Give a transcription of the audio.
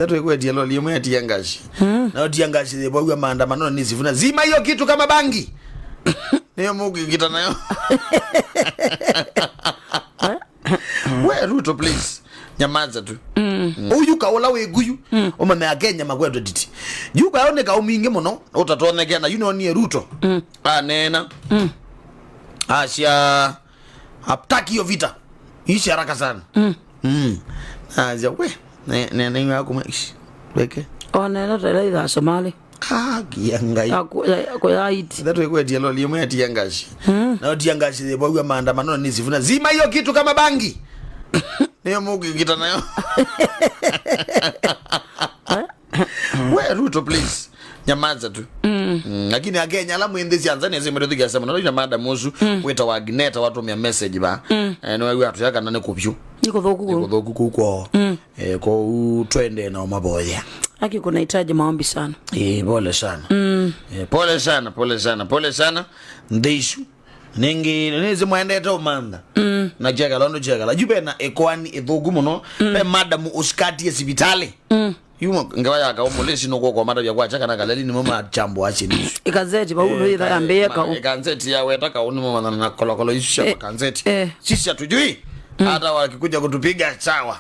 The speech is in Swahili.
Tatu kwa dialo liyo ya tiangashi. Na tiangashi de bwa maandamano ni sifuna. Zima hiyo kitu kama bangi. Niyo Mungu kita nayo. We Ruto please. Nyamaza tu. Uyu kaola we guyu. Omame agenya magwedo diti. Yu kaone ka uminge muno utatone gena ni Ruto. Nena. Asia haptaki hiyo vita. Ishi haraka sana. Aja we nena yako maishi. Weke. Nena tele Somali. Kiangai. Kwa Haiti. Tatu kwa dialo liyo ya tiangashi. Na tiangashi de bwa maandamano ni sifuna. Zima hiyo kitu kama bangi. Niyo Mungu kita nayo. We Ruto please. Nyamaza tu. Lakini agenya la muendezi Tanzania zime ndio gasema na ina mada muzu weta wa Gneta watu mya message ba. No wewe atuyaka nane kupyu. Niko dhoku kuko. Ko twende na maboya. Haki kunahitaji maombi sana. Pole sana. Pole sana. Ndishu. Ningi neze muendeta umanda. Na jega londo jega la jube na ekwani edhogu muno pe madam uskati ya sibitali. Yumo ngawaya ka omolesi no kwa mada ya kwacha kana kalali ni mama chambo achini. Ikazeti ba uno ira ambe ka ikazeti ya wetaka uni mama na kolokolo isha kanzeti. Sisi hatujui hata wakikuja kutupiga sawa.